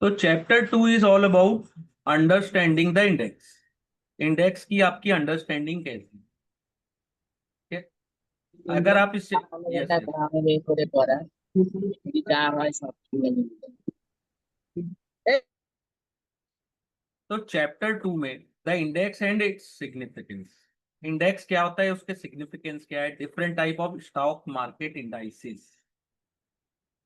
तो chapter 2 is all about understanding the index. Index की आपकी अंडरस्टैंडिंग कैसी है? अगर आप इससे यस यस तो चैप्टर 2 में the index and its significance. Index क्या होता है, उसके सिग्निफिकेंस क्या है, different type of stock market indices.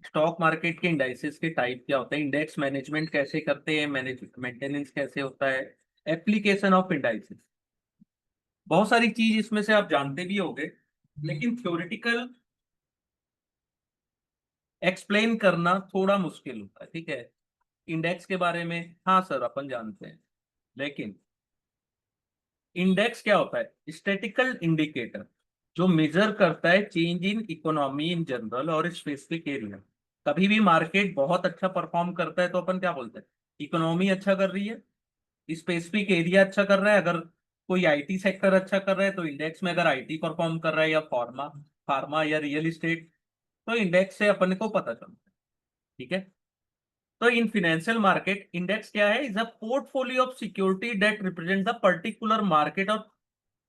Stock market के इंडाइसिस के टाइप क्या होते हैं, इंडेक्स मैनेजमेंट कैसे करते हैं, मेंटेनेंस कैसे होता है, एप्लीकेशन ऑफ इंडाइसिस। बहुत सारी चीज इसमें से आप जानते भी होंगे, लेकिन थ्योरेटिकल एक्सप्लेन करना थोड़ा मुश्किल होता है। ठीक है, इंडेक्स के बारे में हाँ सर अपन जानते हैं, लेकिन इंडेक्स क्या होता है, स्टैटिकल इंडिकेटर जो मेजर करता है change in economy in general और स्पेसिफिक एरिया। कभी भी मार्केट बहुत अच्छा परफॉर्म करता है तो अपन क्या बोलते हैं, इकोनॉमी अच्छा कर रही है, स्पेसिफिक एरिया अच्छा कर रहा है। अगर कोई आईटी सेक्टर अच्छा कर रहा है तो इंडेक्स में अगर आईटी परफॉर्म कर रहा है, या फार्मा फार्मा या रियल इस्टेट, तो इंडेक्स से अपन को पता चलता है। ठीक है, तो इन फिनेंशियल मार्केट इंडेक्स क्या है, is a portfolio of security that represent the particular market और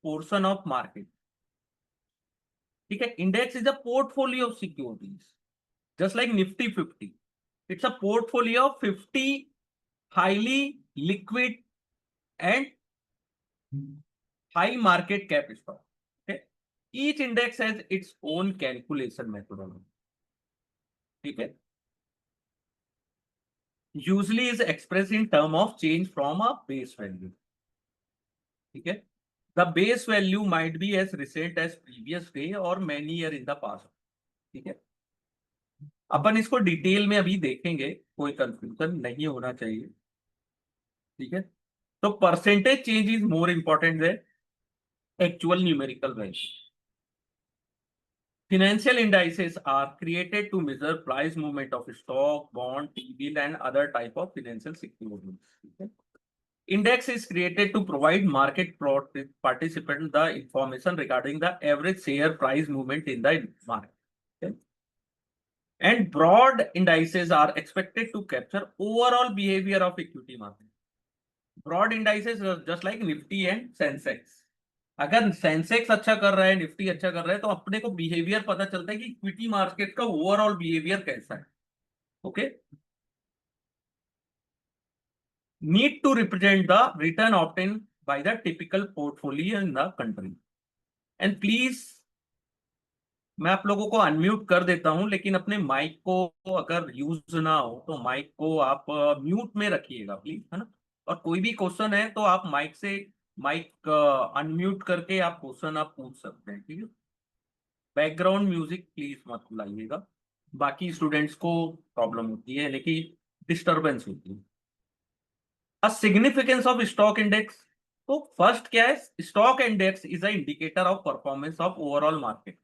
पोर्शन ऑफ मार्केट। ठीक है, index is a portfolio of securities just like Nifty 50। It's a portfolio of 50 highly liquid and high market cap stock. Each index has its own calculation methodology. ठीक है, usually is expressed in term of change from a base value. ठीक है, the base value might be as recent as previous day or many year in the past. ठीक है, अपन इसको detail में अभी देखेंगे, कोई कंफ्यूजन नहीं होना चाहिए। ठीक है, तो percentage change is more important than actual numerical value. Financial indices are created to measure price movement of stock, bond, T-bill, and other type of financial securities. Okay? Index is created to provide market participants the information regarding the average share price movement in the market. Okay? And broad indices are expected to capture overall behavior of equity market. Broad indices are just like Nifty and Sensex. अगर Sensex अच्छा कर रहा है, Nifty अच्छा कर रहा है, तो अपने को बिहेवियर पता चलता है कि इक्विटी मार्केट का ओवरऑल बिहेवियर कैसा है। Okay, need to represent the return obtain by the typical portfolio in the country. And please, मैं आप लोगों को अनम्यूट कर देता हूं, लेकिन अपने माइक को अगर यूज ना हो तो माइक को आप म्यूट में रखिएगा प्लीज, है ना। और कोई भी क्वेश्चन है तो आप माइक अनम्यूट करके आप क्वेश्चन आप पूछ सकते हैं। ठीक है, बैकग्राउंड म्यूजिक प्लीज मत लाइएगा, बाकी स्टूडेंट्स को प्रॉब्लम होती है, लेकिन डिस्टरबेंस होती है। A significance of stock index. तो फर्स्ट क्या है, stock index is a indicator of performance of overall market.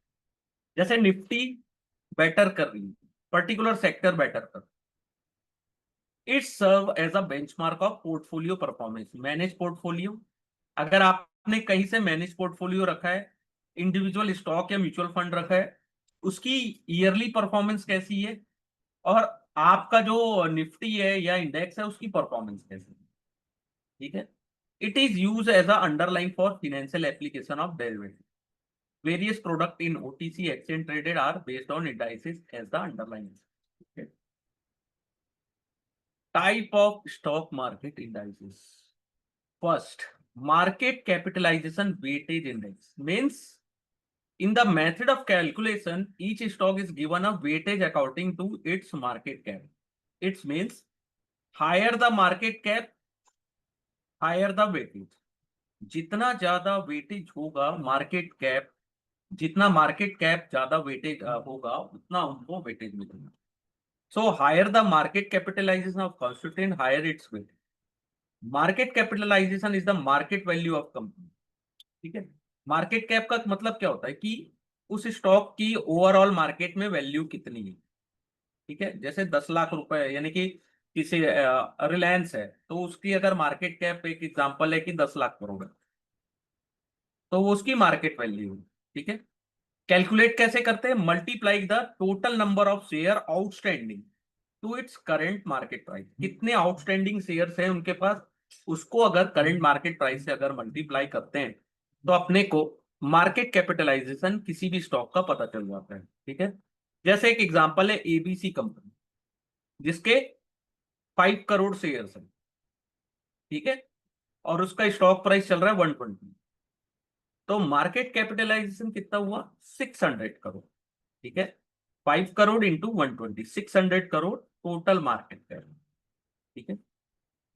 जैसे निफ्टी बेटर कर रही है, पर्टिकुलर सेक्टर बेटर कर, it serve as a benchmark of portfolio performance. Manage portfolio, अगर आपने कहीं से मैनेज पोर्टफोलियो रखा है, इंडिविजुअल स्टॉक या म्यूचुअल फंड रखा है, उसकी ईयरली परफॉर्मेंस कैसी है, और आपका जो निफ्टी है या इंडेक्स है उसकी परफॉर्मेंस कैसी है। ठीक है, it is use as a underline for financial application of derivative. Various product in OTC exchange traded are based on indices as the underline. Type of stock market indices. First, market capitalization weightage index means in the method of calculation each stock is given a weightage according to its market cap. It means higher the market cap, higher the weightage. जितना ज्यादा weightage होगा market cap, जितना market cap ज्यादा weightage होगा उतना उनको weightage मिलेगा। So higher the market capitalisation of constituent, higher its weightage. Market capitalisation is the market value of company. ठीक है, मार्केट कैप का मतलब क्या होता है कि उस स्टॉक की ओवरऑल मार्केट में वैल्यू कितनी है। ठीक है, जैसे 10 लाख रुपए, यानी कि किसी रिलायंस है तो उसकी अगर मार्केट कैप, एक एग्जांपल है कि 10 लाख करोड़ है, तो वो उसकी मार्केट वैल्यू है। ठीक है, कैलकुलेट कैसे करते हैं, multiply the total number of share outstanding to its current market price, कितने आउटस्टैंडिंग शेयर्स हैं उनके पास, उसको अगर करंट मार्केट प्राइस से अगर मल्टीप्लाई करते हैं तो अपने को मार्केट कैपिटलाइजेशन किसी भी स्टॉक का पता चल जाता है। ठीक है, जैसे एक एग्जांपल है एबीसी कंपनी, जिसके 5 करोड़ शेयर्स हैं। ठीक है, और उसका स्टॉक प्राइस चल रहा है 120, तो मार्केट कैपिटलाइजेशन कितना हुआ, 600 करोड़। ठीक है, 5 crore into 120, 600 crore total market cap. ठीक है,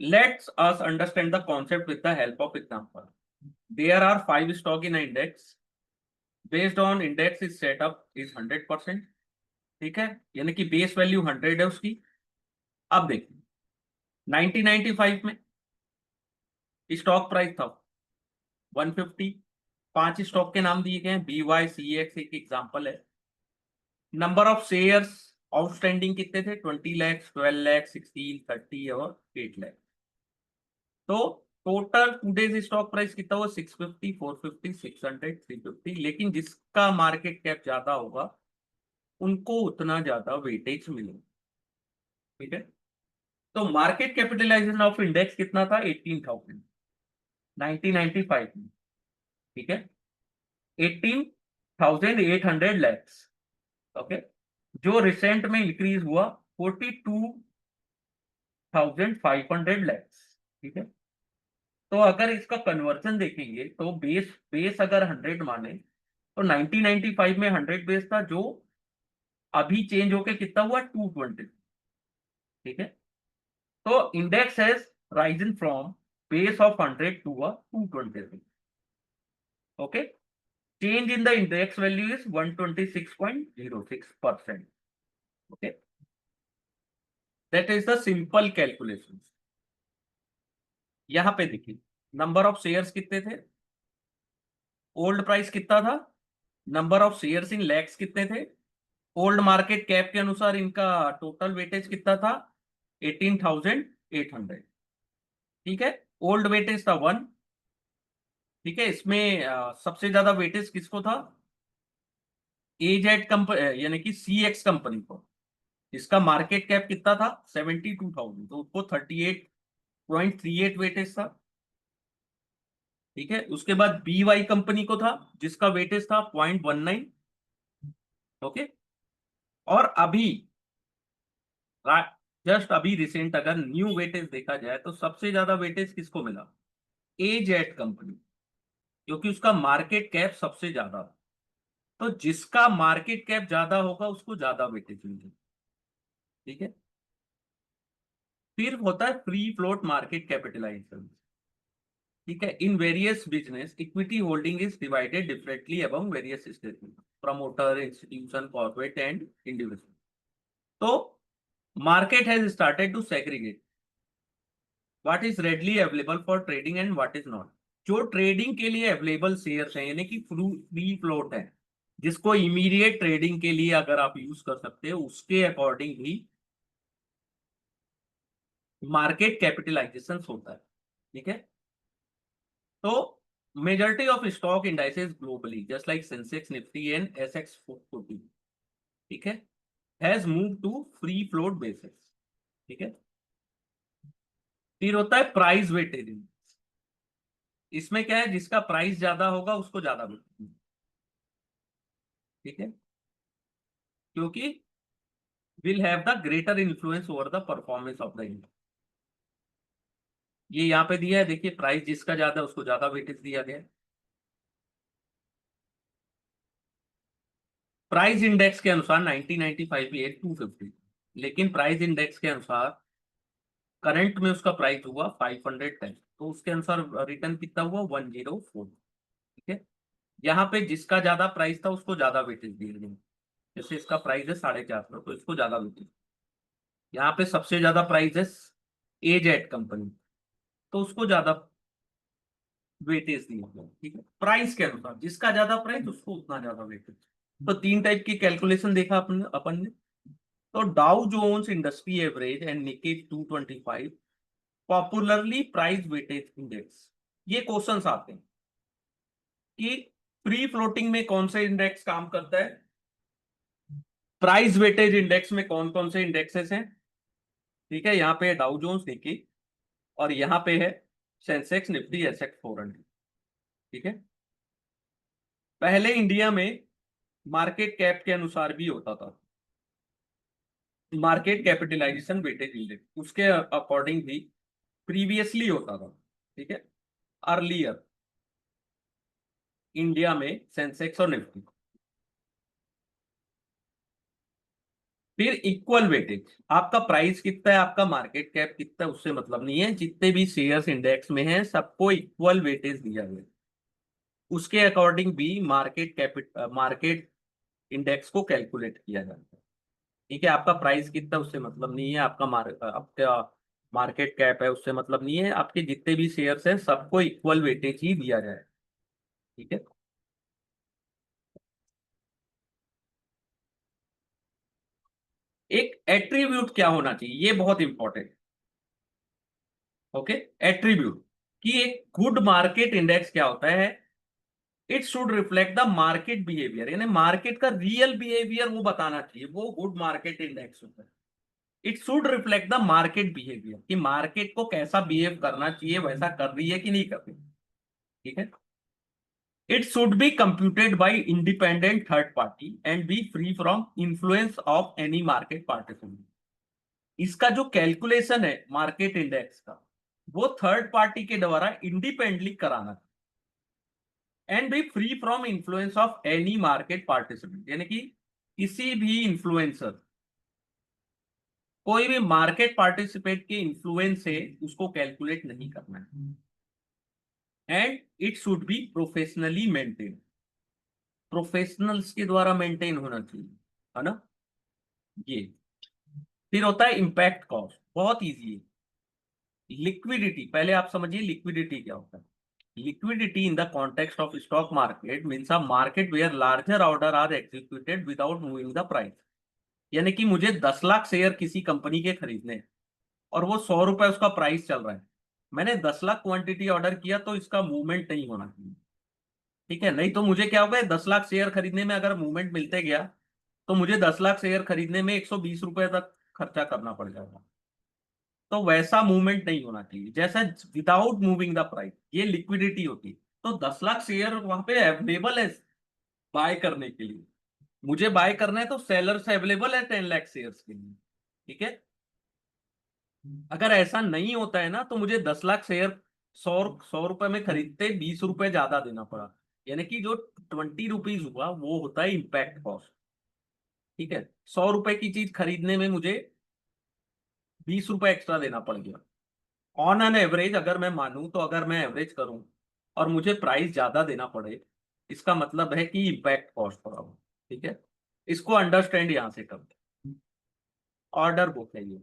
let's us understand the concept with the help of example. There are 5 stock in index, based on index is setup is 100%। ठीक है, यानी कि बेस वैल्यू 100 है उसकी। अब देखिए 1995 में स्टॉक प्राइस था 150, 5 स्टॉक के नाम दिए गए हैं, BYCX एक एग्जांपल है। नंबर ऑफ शेयर्स आउटस्टैंडिंग कितने थे, 20 लाख, 12 लाख, 16, 30 और 8 लाख। तो टोटल टूडेज स्टॉक प्राइस कितना हुआ, 650, 450, 600, 350। लेकिन जिसका मार्केट कैप ज्यादा होगा उनको उतना ज्यादा वेटेज मिलेगा। ठीक है, तो मार्केट कैपिटलाइजेशन ऑफ इंडेक्स कितना था, 18,000 1995 में। ठीक है, 18,800 लैक्स। ओके, जो रिसेंट में इंक्रीज हुआ 42,500 लैक्स। ठीक है, तो अगर इसका कन्वर्जन देखेंगे तो बेस बेस अगर 100 माने तो 1995 में 100 बेस था, जो अभी चेंज होके कितना हुआ, 220। ठीक है, तो index has risen from base of 100 to a 220। Okay, change in the index value is 126.06%. Okay, that is the simple calculation. यहां पे देखिए नंबर ऑफ शेयर्स कितने थे, ओल्ड प्राइस कितना था, number of shares in lakhs कितने थे, ओल्ड मार्केट कैप के अनुसार इनका टोटल वेटेज कितना था, 18,800। ठीक है, ओल्ड वेटेज था 1। ठीक है, इसमें सबसे ज्यादा वेटेज किसको था, एजेड कंपनी यानी कि CX कंपनी को। इसका मार्केट कैप कितना था, 72,000, तो उसको 38.38 वेटेज था। ठीक है, उसके बाद BY कंपनी को था, जिसका वेटेज था 0.19। ओके, और अभी जस्ट अभी रिसेंट अगर न्यू वेटेज देखा जाए तो सबसे ज्यादा वेटेज किसको मिला, एजेड कंपनी, क्योंकि उसका मार्केट कैप सबसे ज्यादा। तो जिसका मार्केट कैप ज्यादा होगा उसको ज्यादा वेटेज मिलेगी। ठीक है, फिर होता है फ्री फ्लोट मार्केट कैपिटलाइजेशन। ठीक है, in various business equity holding is divided differently among various statement, promoter, institution, corporate and individual. तो market has started to segregate what is readily available for trading and what is not. जो trading के लिए available shares हैं यानी कि free float है, जिसको immediate trading के लिए अगर आप यूज कर सकते हो, उसके अकॉर्डिंग ही मार्केट कैपिटलाइजेशन होता है। ठीक है, तो majority of stock indices globally just like Sensex, Nifty and SX 40, ठीक है, has move to free float basis. ठीक है, फिर होता है प्राइस वेटेज। इसमें क्या है, जिसका प्राइस ज्यादा होगा उसको ज्यादा मिलेगा। ठीक है, क्योंकि will have the greater influence over the performance of the index. ये यहाँ पे दिया है, देखिए प्राइस जिसका ज्यादा उसको ज्यादा वेटेज दिया गया है। प्राइस इंडेक्स के अनुसार 1995 में 250, लेकिन प्राइस इंडेक्स के अनुसार करंट में उसका प्राइस हुआ 510, तो उसके अनुसार रिटर्न कितना हुआ, 104। ठीक है, यहाँ पे जिसका ज्यादा प्राइस था उसको ज्यादा वेटेज दिया गया। जैसे इसका प्राइस है 450, तो इसको ज्यादा वेटेज। यहाँ पे सबसे ज्यादा प्राइस है एजेड कंपनी, तो उसको ज्यादा वेटेज दिया गया। ठीक है, प्राइस के अनुसार जिसका ज्यादा प्राइस उसको उतना ज्यादा वेटेज। तो 3 टाइप की कैलकुलेशन देखा अपन ने। तो Dow Jones industry average and Nikkei 225 popularly price weightage index. ये क्वेश्चंस आते हैं कि फ्री फ्लोटिंग में कौन से इंडेक्स काम करता है, प्राइस वेटेज इंडेक्स में कौन कौन से इंडेक्सेस हैं, ठीक है, यहाँ पे है डाउ जोन्स निकी, और यहाँ पे है सेंसेक्स निफ्टी एसएक्स 400। ठीक है, पहले इंडिया में मार्केट कैप के अनुसार भी होता था, मार्केट कैपिटलाइजेशन वेटेज इंडेक्स उसके अकॉर्डिंग भी प्रीवियसली होता था। ठीक है, अर्लियर इंडिया में सेंसेक्स और निफ्टी। फिर इक्वल वेटेज, आपका प्राइस कितना है, आपका मार्केट कैप कितना है, उससे मतलब नहीं है, जितने भी शेयर्स इंडेक्स में हैं सबको इक्वल वेटेज दिया गया, उसके अकॉर्डिंग भी मार्केट इंडेक्स को कैलकुलेट किया जाता है। ठीक है, आपका प्राइस कितना है उससे मतलब नहीं है, आपका मार्केट कैप है उससे मतलब नहीं है, आपके जितने भी शेयर्स हैं सबको इक्वल वेटेज ही दिया जाए। ठीक है, एक एट्रीब्यूट क्या होना चाहिए, ये बहुत इंपॉर्टेंट। ओके, एट्रीब्यूट कि एक गुड मार्केट इंडेक्स क्या होता है, it should reflect the market behaviour, यानी मार्केट का रियल बिहेवियर वो बताना चाहिए, वो गुड मार्केट इंडेक्स होता है। It should reflect the market behaviour, कि मार्केट को कैसा बिहेव करना चाहिए, वैसा कर रही है कि नहीं कर रही। ठीक है, it should be computed bye independent third party and B free from influence of any market participant. इसका जो कैलकुलेशन है मार्केट इंडेक्स का, वो थर्ड पार्टी के द्वारा इंडिपेंडेंटली कराना, and B free from influence of any market participant, यानी कि किसी भी इन्फ्लुएंसर, कोई भी मार्केट पार्टिसिपेट के इन्फ्लुएंस से उसको कैलकुलेट नहीं करना है, and it should be professionally maintain, professionals के द्वारा मेंटेन होना चाहिए, है ना। ये फिर होता है इम्पैक्ट कॉस्ट, बहुत इजी है। लिक्विडिटी, पहले आप समझिए लिक्विडिटी क्या होता है। Liquidity in the context of stock market means a market where larger order are executed without moving the price, यानी कि मुझे 10 लाख शेयर किसी कंपनी के खरीदने हैं और वो 100 रुपए उसका प्राइस चल रहा है, मैंने 10 लाख क्वांटिटी ऑर्डर किया तो इसका मूवमेंट नहीं होना चाहिए। ठीक है, नहीं तो मुझे क्या होगा, 10 लाख शेयर खरीदने में अगर मूवमेंट मिलते गया तो मुझे 10 लाख शेयर खरीदने में 120 रुपए तक खर्चा करना पड़ जाएगा। तो वैसा मूवमेंट नहीं होना चाहिए, जैसा विदाउट मूविंग द प्राइस, ये लिक्विडिटी होती है। तो 10 लाख शेयर वहां पे अवेलेबल है बाय करने के लिए, मुझे बाय करना है तो सेलर्स अवेलेबल है 10 लाख शेयर्स के लिए। ठीक है, अगर ऐसा नहीं होता है ना तो मुझे 10 लाख शेयर सौ सौ रुपए में खरीदते 20 रुपए ज्यादा देना पड़ा, यानी कि जो 20 रुपीज हुआ वो होता है इम्पैक्ट कॉस्ट। ठीक है, 100 रुपए की चीज खरीदने में मुझे 20 रुपए एक्स्ट्रा देना पड़ गया। ऑन एन एवरेज अगर मैं मानूं, तो अगर मैं एवरेज करूं और मुझे प्राइस ज्यादा देना पड़े, इसका मतलब है कि इम्पैक्ट कॉस्ट पड़ा हो। ठीक है, इसको अंडरस्टैंड यहां से करते हैं। ऑर्डर बुक है ये,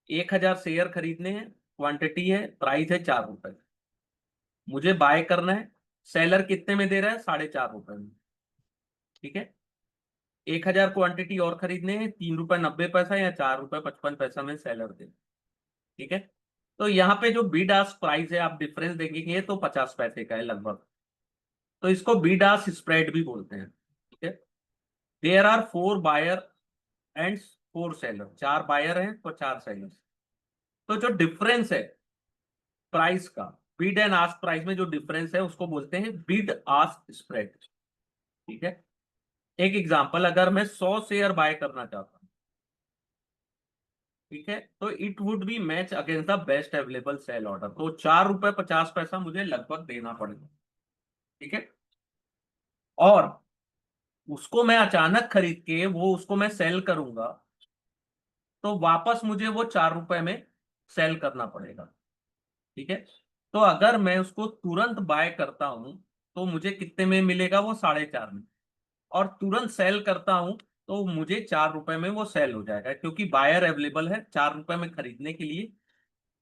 1,000 शेयर खरीदने हैं, क्वांटिटी है, प्राइस है 4 रुपए, मुझे बाय करना है, सेलर कितने में दे रहा है, 4.5 रुपए में। ठीक है, 1,000 क्वांटिटी और खरीदने हैं, 3 रुपए 90 पैसा या 4 रुपए 55 पैसा में सेलर दे। ठीक है, तो यहाँ पे जो बिड आस्क प्राइस है आप डिफरेंस देखेंगे तो 50 पैसे का है लगभग, तो इसको बिड आस्क स्प्रेड भी बोलते हैं। ठीक है, there are 4 buyer and 4 seller, 4 buyer हैं तो 4 सेलर, तो जो डिफरेंस है प्राइस का, बिड एंड आस्क प्राइस में जो डिफरेंस है उसको बोलते हैं बिड आस्क स्प्रेड। ठीक है, एक एग्जांपल, अगर मैं 100 शेयर बाय करना चाहता हूँ, ठीक है, तो it would be match against the best available sell order, तो 4 रुपए 50 पैसा मुझे लगभग देना पड़ेगा। ठीक है, और उसको मैं अचानक खरीद के वो उसको मैं सेल करूंगा तो वापस मुझे वो 4 रुपए में सेल करना पड़ेगा। ठीक है, तो अगर मैं उसको तुरंत बाय करता हूं तो मुझे कितने में मिलेगा, वो 4.5 में, और तुरंत सेल करता हूं तो मुझे 4 रुपए में वो सेल हो जाएगा, क्योंकि बायर अवेलेबल है 4 रुपए में खरीदने के लिए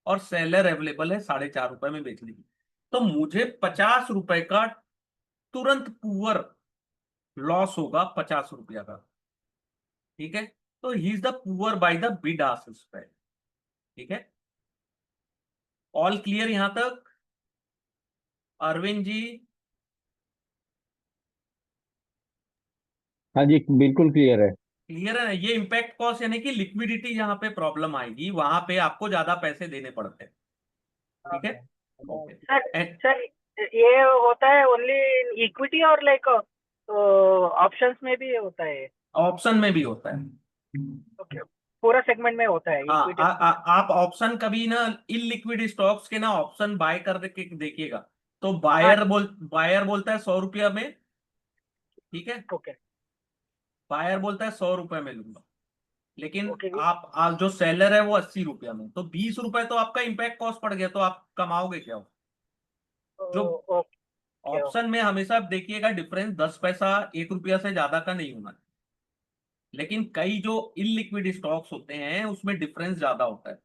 और सेलर अवेलेबल है 4.5 रुपए में बेचने के लिए। तो मुझे 50 रुपए का तुरंत पुअर लॉस होगा, 50 रुपया का। ठीक है, तो he is the poor by the bid ask spread. ठीक है, ऑल क्लियर यहां तक अरविंद जी। हाँ जी, बिल्कुल क्लियर है। क्लियर है ना? ये इम्पैक्ट कॉस्ट यानी कि लिक्विडिटी जहां पे प्रॉब्लम आएगी वहां पे आपको ज्यादा पैसे देने पड़ते हैं। ठीक है, ओके। सर एंड सर ये होता है ओनली इन इक्विटी और लाइक ऑप्शंस में भी होता है? ऑप्शन में भी होता है। ओके, पूरा सेगमेंट में होता है हाँ, इक्विटी? आप ऑप्शन कभी ना इलिक्विड स्टॉक्स के ना ऑप्शन बाय कर के देखिएगा, तो हाँ। बायर बोलता है 100 रुपया में। ठीक है, ओके बायर बोलता है 100 रुपए में लूंगा, लेकिन ओके आप जो सेलर है वो 80 रुपया में, तो 20 रुपए तो आपका इम्पैक्ट कॉस्ट पड़ गया, तो आप कमाओगे क्या? जो ओके ऑप्शन में हमेशा आप देखिएगा डिफरेंस 10 पैसा 1 रुपया से ज्यादा का नहीं होना, लेकिन कई जो इलिक्विड स्टॉक्स होते हैं उसमें डिफरेंस ज्यादा होता है।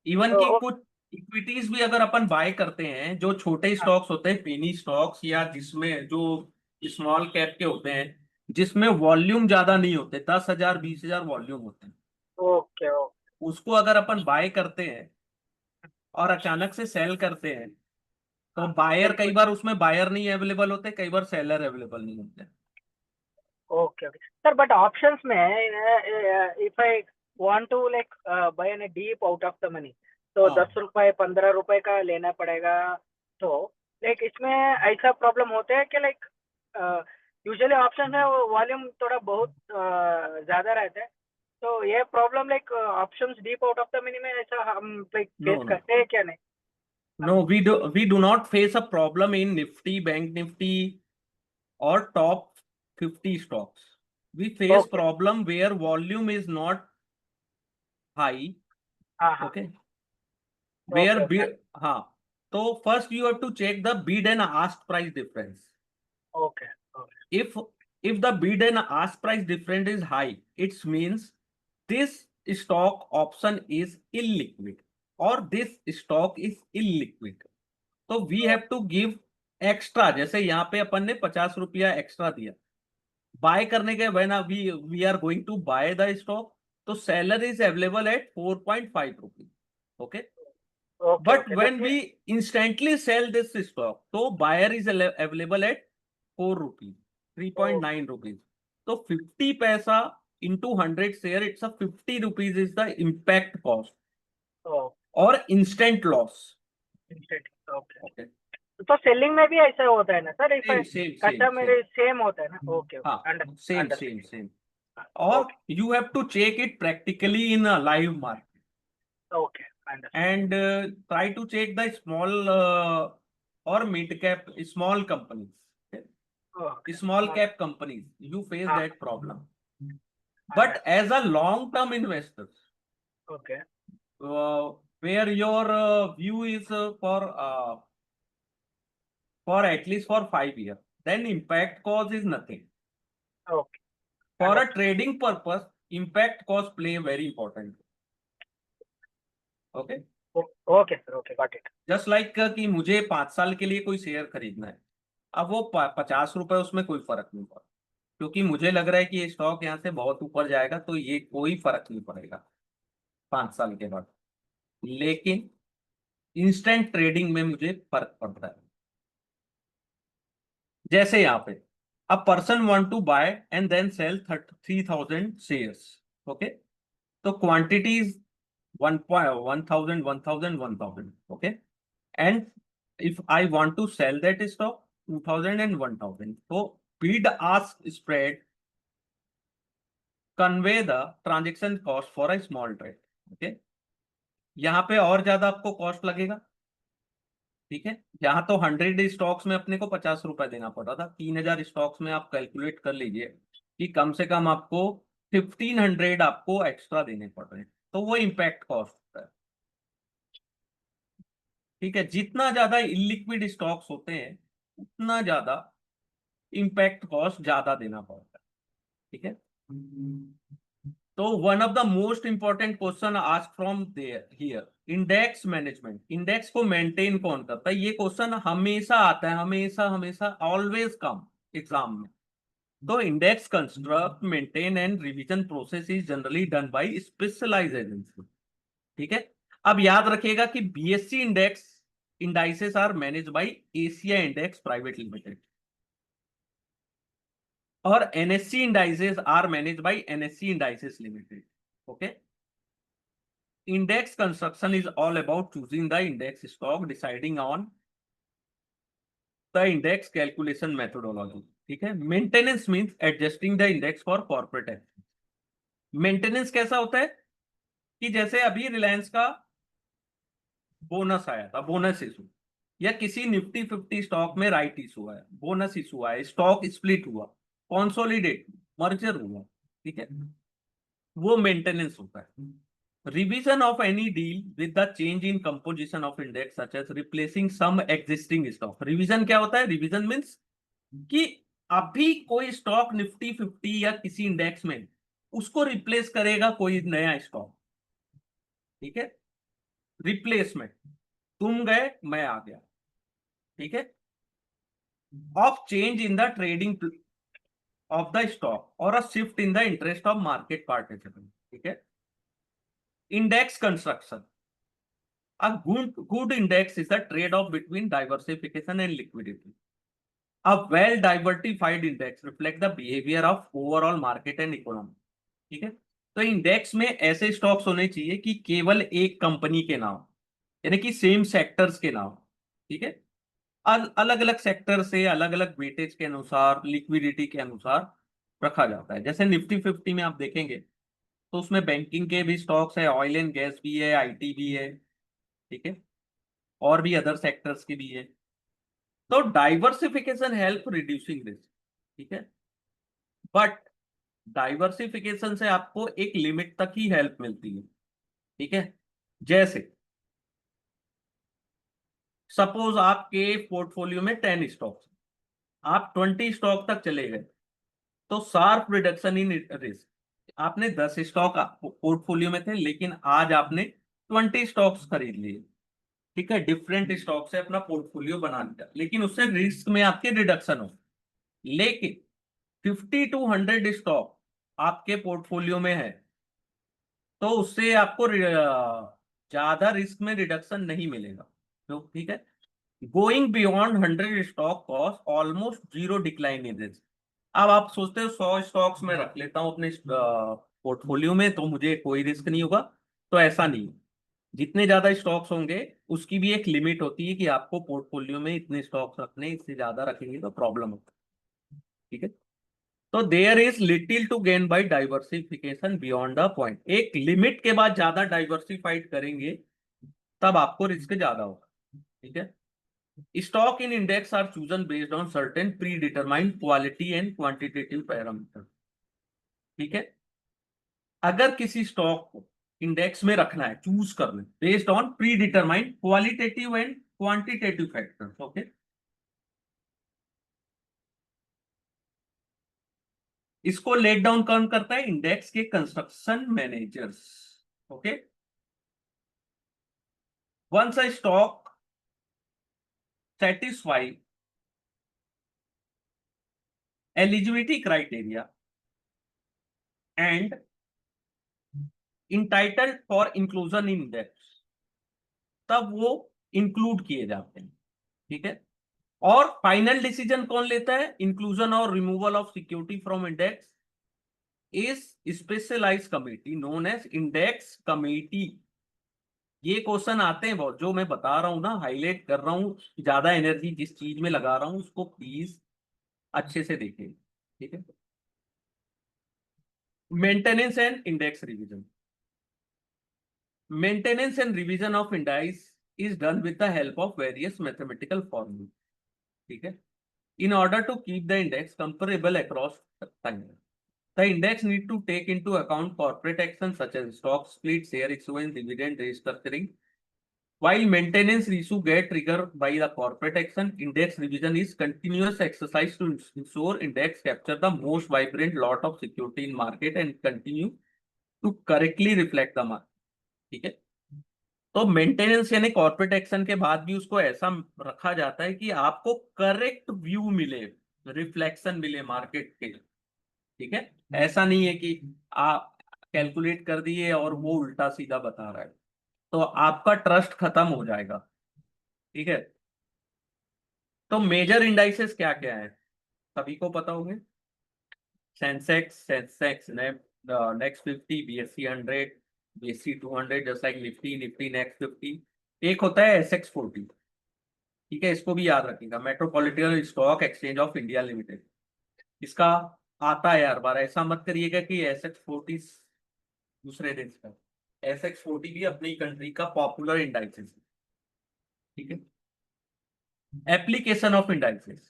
इवन कि ओके। कुछ इक्विटीज भी अगर अपन बाय करते हैं, जो छोटे स्टॉक्स होते हैं पेनी स्टॉक्स, या जिसमें जो स्मॉल कैप के होते हैं, जिसमें वॉल्यूम ज्यादा नहीं होते, 10,000 20,000 वॉल्यूम होते हैं, ओके उसको अगर अपन बाय करते हैं और अचानक से सेल करते हैं, तो बायर फिर कई कुछ? बार उसमें बायर नहीं अवेलेबल होते, कई बार सेलर अवेलेबल नहीं होते। Okay okay sir, but options में if I want to like buy an deep out of the money, तो हाँ, 10 रुपए 15 रुपए का लेना पड़ेगा। तो लाइक इसमें ऐसा प्रॉब्लम होता है कि लाइक यूजुअली ऑप्शन में वो वॉल्यूम थोड़ा बहुत ज्यादा रहता है। तो ये problem like options deep out of the money में ऐसा हम लाइक नो फेस नो करते हैं क्या? नहीं? No, we do not face a problem in Nifty, bank Nifty or top 50 stocks. We face okay. problem where volume is not high. हाँ हाँ। Okay, where okay okay bid, हाँ, तो first you have to check the bid and ask price difference. Okay okay If the bid and ask price difference is high, it means this stock option is illiquid or this stock is illiquid. तो we have to give extra, जैसे यहाँ पे अपन ने 50 रुपया extra दिया buy करने के, when we are going to buy the stock, तो seller is available at 4.5 rupees. Okay, okay but okay तो when we instantly sell this stock, तो buyer is available at 4 rupees, 3.9 rupees. तो 50 paisa into 100 share, it's a 50 rupees is the impact cost और instant loss. Okay. Okay, तो selling में भी ऐसा होता है ना sir? If same same same same, customer same होता है ना? ओके हाँ, okay same same understand. Same. और okay you have to check it practically in a live market, okay understand. and try to check the small or mid cap small companies. Okay? Okay Small cap companies, you face हाँ that problem. But understand. as a long term investor, okay where your view is for at least for 5 years, then impact cost is nothing. Okay For a understand. trading purpose, impact cost play very important. Okay, okay sir, okay got it. Just like कि मुझे 5 साल के लिए कोई share खरीदना है, अब वो 50 रुपए, उसमें कोई फर्क नहीं पड़ा, क्योंकि मुझे लग रहा है कि ये स्टॉक यहाँ से बहुत ऊपर जाएगा, तो ये कोई फर्क नहीं पड़ेगा 5 साल के बाद। लेकिन इंस्टेंट ट्रेडिंग में मुझे फर्क पड़ रहा है। जैसे यहाँ पे a person want to buy and then sell 3,000 shares. Okay, तो quantities 1,000 1,000 1,000। Okay, and if I want to sell that stock 2,000 and 1,000, so bid ask spread convey the transaction cost for a small trade. Okay, यहाँ पे और ज्यादा आपको cost लगेगा। ठीक है, यहाँ तो 100 स्टॉक्स में अपने को 50 रुपए देना पड़ा था, 3,000 स्टॉक्स में आप कैलकुलेट कर लीजिए कि कम से कम आपको 1,500 आपको एक्स्ट्रा देने पड़ रहे हैं, तो वो इम्पैक्ट कॉस्ट होता है। ठीक है, जितना ज्यादा इलिक्विड स्टॉक्स होते हैं उतना ज्यादा इम्पैक्ट कॉस्ट ज्यादा देना पड़ता है। ठीक है, तो one of the most important question ask from there here, index management, index को मेंटेन कौन करता है? ये क्वेश्चन हमेशा आता है, हमेशा हमेशा, ऑलवेज कम एग्जाम में। तो index construct maintain and revision process is generally done by specialised agency. ठीक है, अब याद रखिएगा कि BSC index indices are manage by Asia index private limited. और NSC indices are manage by NSC indices limited. Okay. Index construction is all about choosing the index stock, deciding on the index calculation methodology. ठीक है. Maintenance means adjusting the index for corporate action. Maintenance कैसा होता है कि जैसे अभी रिलायंस का bonus आया था, बोनस इशू, या किसी निफ्टी 50 स्टॉक में राइट इशू आया, बोनस इशू आया, स्टॉक स्प्लिट हुआ, कॉन्सोलिडेट, मर्जर हुआ. ठीक है. वो मेंटेनेंस होता है. Revision of any deal with the change in composition of index such as replacing some existing stock. Revision क्या होता है? Revision means कि अभी कोई स्टॉक निफ्टी 50 या किसी इंडेक्स में, उसको रिप्लेस करेगा कोई नया स्टॉक. ठीक है. रिप्लेसमेंट. तुम गए, मैं आ गया. ठीक है. Of change in the trading of the stock और a shift in the interest of market participant. ठीक है. Index construction. A good index is the trade-off between diversification and liquidity. A well-diversified index reflects the behavior of overall market and economy. ठीक है. तो index में ऐसे stocks होने चाहिए कि केवल एक कंपनी के नाम, यानी कि सेम सेक्टर्स के नाम. ठीक है. अलग अलग सेक्टर से अलग अलग वेटेज के अनुसार, लिक्विडिटी के अनुसार रखा जाता है. जैसे निफ्टी 50 में आप देखेंगे तो उसमें बैंकिंग के भी स्टॉक्स है, ऑयल एंड गैस भी है, आईटी भी है. ठीक है. और भी अदर सेक्टर्स की भी है. तो डाइवर्सिफिकेशन हेल्प रिड्यूसिंग रिस्क. ठीक है. बट डाइवर्सिफिकेशन से आपको एक लिमिट तक ही हेल्प मिलती है. ठीक है. जैसे सपोज आपके पोर्टफोलियो में 10 स्टॉक्स, आप 20 स्टॉक तक चले गए, तो शार्प रिडक्शन इन रिस्क. आपने 10 स्टॉक पोर्टफोलियो में थे, लेकिन आज आपने 20 स्टॉक्स खरीद लिए. ठीक है. डिफरेंट स्टॉक से अपना पोर्टफोलियो बना लिया, लेकिन उससे रिस्क में आपके रिडक्शन हो. लेकिन 50 to 100 स्टॉक आपके पोर्टफोलियो में है, तो उससे आपको ज्यादा रिस्क में रिडक्शन नहीं मिलेगा. तो ठीक है. Going beyond 100 stock cost almost zero decline in risk. अब आप सोचते हो 100 स्टॉक्स में रख लेता हूं अपने पोर्टफोलियो में, तो मुझे कोई रिस्क नहीं होगा. तो ऐसा नहीं है. जितने ज्यादा स्टॉक्स होंगे उसकी भी एक लिमिट होती है कि आपको पोर्टफोलियो में इतने स्टॉक्स रखने, इससे ज्यादा रखेंगे तो प्रॉब्लम होता है. ठीक है. तो there is little to gain by diversification beyond the point. एक लिमिट के बाद ज्यादा डाइवर्सिफाइड करेंगे तब आपको रिस्क ज्यादा होगा. ठीक है. Stock in index are chosen based on certain predetermined quality and quantitative parameter. ठीक है. अगर किसी स्टॉक को इंडेक्स में रखना है, चूज करना है based on predetermined qualitative and quantitative factors. Okay. इसको लेट डाउन कौन करता है? इंडेक्स के construction managers. Okay. Once a stock satisfy eligibility criteria and entitled for inclusion in index, तब वो इंक्लूड किए जाते हैं. ठीक है. और फाइनल डिसीजन कौन लेता है? इंक्लूजन और removal of security from index is specialised committee known as index committee. ये क्वेश्चन आते हैं बहुत, जो मैं बता रहा हूं ना, हाईलाइट कर रहा हूं, ज्यादा एनर्जी जिस चीज में लगा रहा हूं उसको प्लीज अच्छे से देखें. ठीक है. Maintenance and index revision. Maintenance and revision of index is done with the help of various mathematical formulas. ठीक है. In order to keep the index comparable across time, the index need to take into account corporate actions such as stock split, share issuance, dividend restructuring. While maintenance issue get triggered by the corporate action, index revision is continuous exercise to ensure index capture the most vibrant lot of security in market and continue to correctly reflect the market. ठीक है. तो maintenance यानी corporate action के बाद भी उसको ऐसा रखा जाता है कि आपको करेक्ट व्यू मिले, रिफ्लेक्शन मिले मार्केट के. ठीक है. ऐसा नहीं है कि आप कैलकुलेट कर दिए और वो उल्टा सीधा बता रहा है, तो आपका ट्रस्ट खत्म हो जाएगा. ठीक है. तो मेजर इंडाइसेस क्या क्या है, सभी को पता होंगे. Sensex, next 50, BSE 100, BSE 200, just like Nifty next 50. एक होता है SX40, ठीक है, इसको भी याद रखिएगा, metropolitan stock exchange of India limited. इसका आता है हर बार, ऐसा मत करिएगा कि SX40 दूसरे देश का। SX40 भी अपनी कंट्री का पॉपुलर इंडाइसेस है, ठीक है। Application of indices.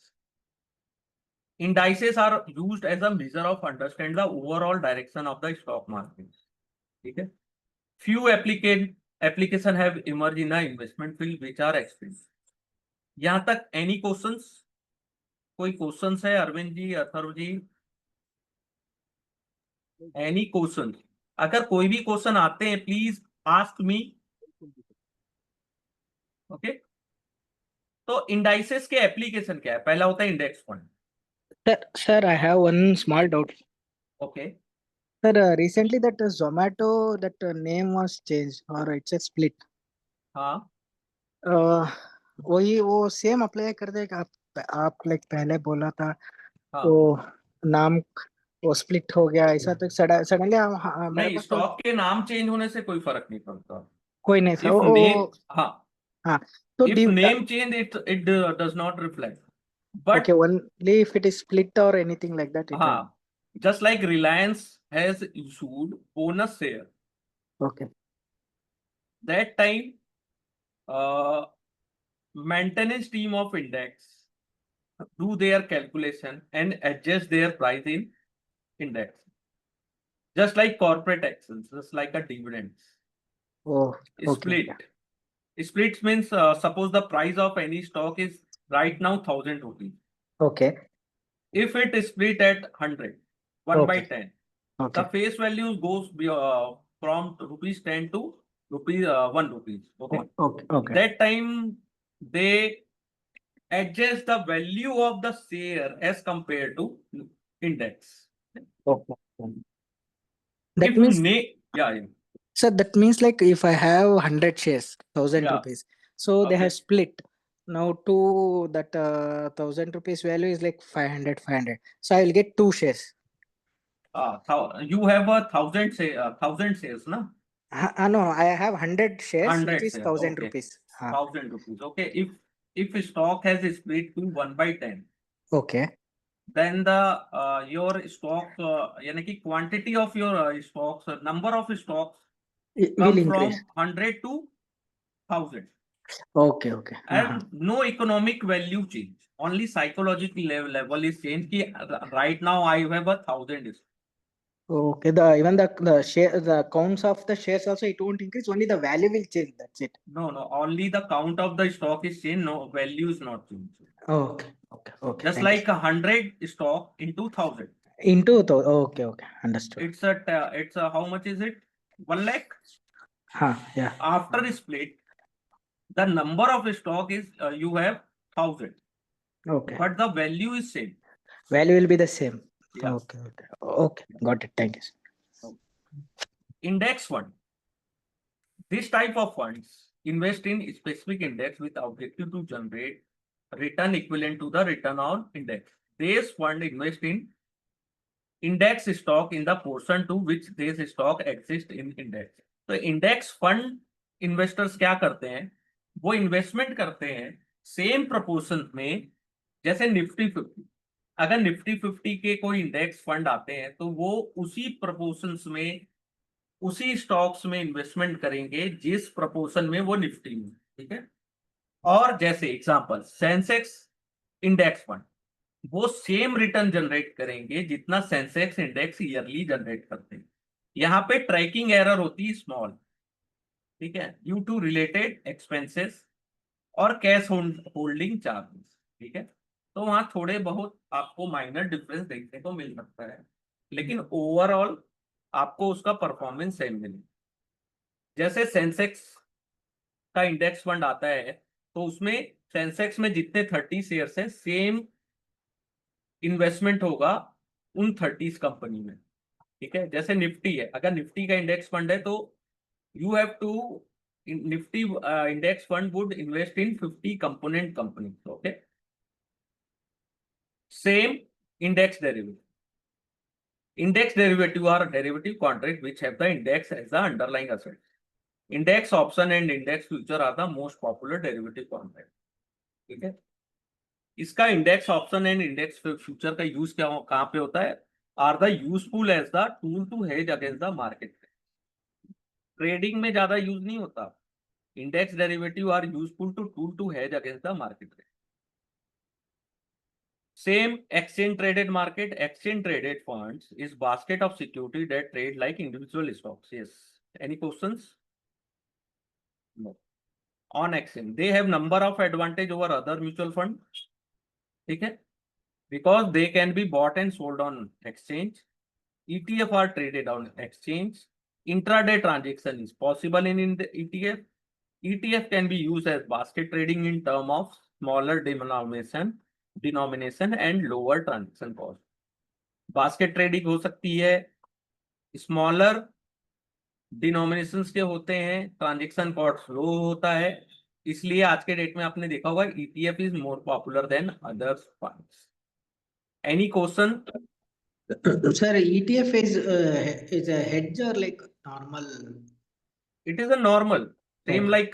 Indices are used as a measure of understand the overall direction of the stock market. ठीक है। Few application have emerged in the investment field which are expensive. यहाँ तक any questions? कोई questions है अरविंद जी, अथर्व जी? Any questions? अगर कोई भी question आते हैं प्लीज आस्क मी, ओके। तो इंडाइसेस के एप्लीकेशन क्या है? पहला होता है index fund, Sir, I have one small doubt. Okay. Sir, recently that Zomato, that name was changed or it's a split. हाँ वही वो सेम अप्लाई कर देगा आप लाइक पहले बोला था हाँ। वो नाम वो स्प्लिट हो गया ऐसा तो सडनली मेरे नहीं, पास तो स्टॉक के नाम चेंज होने से कोई फर्क नहीं पड़ता। कोई नहीं सर इफ नेम, हाँ, हाँ तो if name change it does not reflect, but okay only if it is split or anything like that it will हाँ, just like Reliance has issued bonus share, okay that time maintenance team of index do their calculation and adjust their price in index, just like corporate actions, just like a dividends. oh okay Split means suppose the price of any stock is right now 1,000 rupees. okay If it is split at 100, 1 by okay 10, okay the face value goes from rupees 10 to rupees 1 rupees. Okay. okay That time they adjust the value of the share as compared to index. okay that If means yeah, sir that means like if I have 100 shares 1000 yeah, rupees so they have okay. split now to that 1000 rupees value is like 500 so I will get two shares. You have 1,000 shares, na? No, I have 100 shares, which 100 is shares. 1000 Okay. rupees. 1,000 rupees. Okay. If stock has split to 1 by 10, Okay. then the your stock यानी कि quantity of your stocks, number of stocks It will come increase. from 100 to 1,000, Okay, okay. and no economic value change, only psychological level is change कि right now I have 1,000 stocks. Okay. Even the share the counts of the shares also it won't increase. Only the value will change. That's it. No, only the count of the stock is changed, no value is not changed. Okay, okay, okay. Just Thank like you. 100 stock into 1,000, Okay, okay. Understood. it's how much is it? 1 lakh. Yeah. After split, the number of stock is you have 1,000, Okay. but the value is same. Value will be the same. Yeah. Okay, okay. Okay. Got it. Thank you. Sir. Index fund. This type of funds invest in specific index with objective to generate return equivalent to the return on index. This fund invest in index stock in the portion to which this stock exists in index. तो index fund investors क्या करते हैं? वो investment करते हैं same proportion में, जैसे Nifty 50। अगर निफ्टी 50 के कोई इंडेक्स फंड आते हैं तो वो उसी प्रपोर्शंस में, उसी स्टॉक्स में इन्वेस्टमेंट करेंगे जिस प्रपोर्शन में वो निफ्टी में, ठीक है। और जैसे एग्जांपल सेंसेक्स इंडेक्स फंड, वो सेम रिटर्न जनरेट करेंगे जितना सेंसेक्स इंडेक्स ईयरली जनरेट करते हैं। यहाँ पे ट्रैकिंग एरर होती है स्मॉल, ठीक है, ड्यू टू रिलेटेड एक्सपेंसेस और कैश होल्डिंग चार्जेस, ठीक है। तो वहां थोड़े बहुत आपको माइनर डिफरेंस देखने को मिल सकता है, लेकिन ओवरऑल आपको उसका परफॉर्मेंस सेम मिले। जैसे सेंसेक्स का इंडेक्स फंड आता है तो उसमें सेंसेक्स में जितने 30 शेयर्स है सेम इन्वेस्टमेंट होगा उन 30 कंपनी में, ठीक है। जैसे निफ्टी है, अगर निफ्टी का इंडेक्स फंड है तो you have to Nifty index fund would invest in 50 component company, okay. Same index derivative, Index derivative are derivative contract which have the index as the underlying asset. Index option and index future are the most popular derivative contract. ठीक है, इसका index option and index future का use क्या कहां पे होता है? Are the useful as the tool to hedge against the market. Trading में ज्यादा यूज नहीं होता। Index derivative are useful to tool to hedge against the market. Same exchange traded market, exchange traded funds is basket of security that trade like individual stocks. Yes. Any questions? No. On exchange, they have number of advantage over other mutual fund. Okay? Because they can be bought and sold on exchange. ETF are traded on exchange. Intraday transaction is possible in the ETF. ETF can be used as basket trading in term of smaller denomination and lower transaction cost. Basket trading हो सकती है, smaller denominations के होते हैं, transaction cost low होता है, इसलिए आज के डेट में आपने देखा होगा ETF is more popular than other funds. Any question? Sir, ETF is a hedge or like normal? It is a normal, same Okay. like